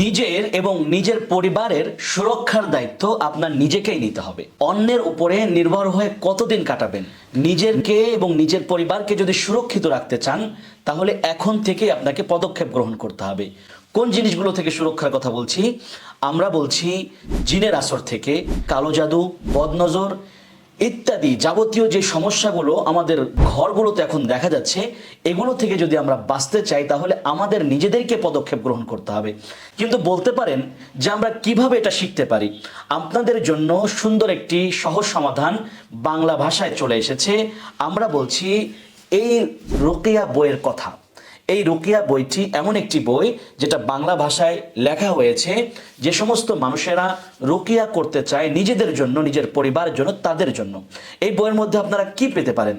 নিজের এবং নিজের পরিবারের সুরক্ষার দায়িত্ব আপনার নিজেকেই নিতে হবে। অন্যের উপরে নির্ভর হয়ে কতদিন কাটাবেন? নিজেকে এবং নিজের পরিবারকে যদি সুরক্ষিত রাখতে চান, তাহলে এখন থেকে আপনাকে পদক্ষেপ গ্রহণ করতে হবে। কোন জিনিসগুলো থেকে সুরক্ষার কথা বলছি? আমরা বলছি জিনের আসর থেকে, কালো জাদু, বদনজর ইত্যাদি যাবতীয় যে সমস্যাগুলো আমাদের ঘরগুলোতে এখন দেখা যাচ্ছে, এগুলো থেকে যদি আমরা বাঁচতে চাই তাহলে আমাদের নিজেদেরকে পদক্ষেপ গ্রহণ করতে হবে। কিন্তু বলতে পারেন যে আমরা কিভাবে এটা শিখতে পারি? আপনাদের জন্য সুন্দর একটি সহজ সমাধান বাংলা ভাষায় চলে এসেছে। আমরা বলছি এই রোকেয়া বইয়ের কথা। এই রোকেয়া বইটি এমন একটি বই যেটা বাংলা ভাষায় লেখা হয়েছে, যে সমস্ত মানুষেরা রোকেয়া করতে চায় নিজেদের জন্য, নিজের পরিবারের জন্য, তাদের জন্য। এই বইয়ের মধ্যে আপনারা কি পেতে পারেন?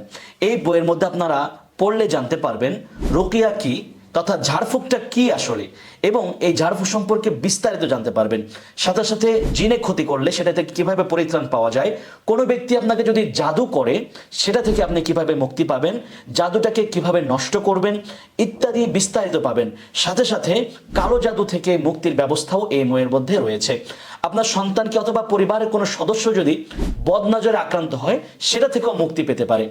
এই বইয়ের মধ্যে আপনারা পড়লে জানতে পারবেন রোকেয়া কি, তথা ঝাড়ফুঁকটা কি আসলে, এবং এই ঝাড়ফুঁক সম্পর্কে বিস্তারিত জানতে পারবেন। সাথে সাথে জিনে ক্ষতি করলে সেটা থেকে কিভাবে পরিত্রাণ পাওয়া যায়, কোনো ব্যক্তি আপনাকে যদি জাদু করে সেটা থেকে আপনি কিভাবে মুক্তি পাবেন, জাদুটাকে কিভাবে নষ্ট করবেন ইত্যাদি বিস্তারিত পাবেন। সাথে সাথে কালো জাদু থেকে মুক্তির ব্যবস্থাও এই বইয়ের মধ্যে রয়েছে। আপনার সন্তানকে অথবা পরিবারের কোনো সদস্য যদি বদনজরে আক্রান্ত হয়, সেটা থেকেও মুক্তি পেতে পারে।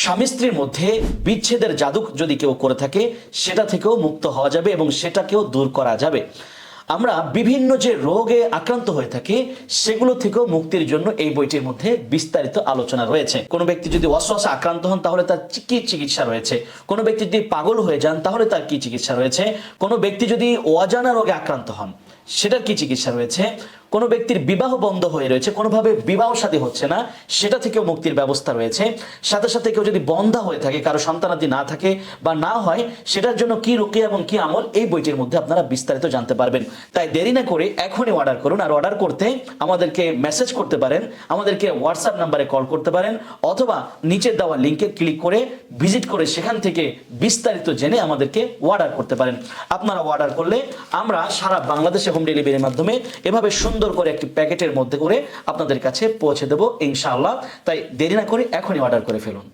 স্বামী স্ত্রীর মধ্যে বিচ্ছেদের জাদু যদি কেউ করে থাকে, সেটা থেকেও মুক্ত হওয়া যাবে এবং সেটাকেও দূর করা যাবে। আমরা বিভিন্ন যে রোগে আক্রান্ত হয়ে থাকি, সেগুলো থেকেও মুক্তির জন্য এই বইটির মধ্যে বিস্তারিত আলোচনা রয়েছে। কোনো ব্যক্তি যদি ওয়াসওয়াসে আক্রান্ত হন তাহলে তার কি চিকিৎসা রয়েছে, কোনো ব্যক্তি যদি পাগল হয়ে যান তাহলে তার কি চিকিৎসা রয়েছে, কোনো ব্যক্তি যদি অজানা রোগে আক্রান্ত হন সেটার কি চিকিৎসা রয়েছে, কোনো ব্যক্তির বিবাহ বন্ধ হয়ে রয়েছে, কোনোভাবে বিবাহ শাদী হচ্ছে না, সেটা থেকেও মুক্তির ব্যবস্থা রয়েছে। সাথে সাথে কেউ যদি বন্ধা হয়ে থাকে, কারো সন্তানাদি না থাকে বা না হয়, সেটার জন্য কি রুকিয়া এবং কি আমল, এই বইটির মধ্যে আপনারা বিস্তারিত জানতে পারবেন। তাই দেরি না করে এখনই অর্ডার করুন। আর অর্ডার করতে আমাদেরকে মেসেজ করতে পারেন, আমাদেরকে হোয়াটসঅ্যাপ নাম্বারে কল করতে পারেন, অথবা নিচের দেওয়া লিঙ্কে ক্লিক করে ভিজিট করে সেখান থেকে বিস্তারিত জেনে আমাদেরকে অর্ডার করতে পারেন। আপনারা অর্ডার করলে আমরা সারা বাংলাদেশে হোম ডেলিভারির মাধ্যমে এভাবে সুন্দর করে একটি প্যাকেটের মধ্যে করে আপনাদের কাছে পৌঁছে দেবো ইনশাআল্লাহ। তাই দেরি না করে এখনই অর্ডার করে ফেলুন।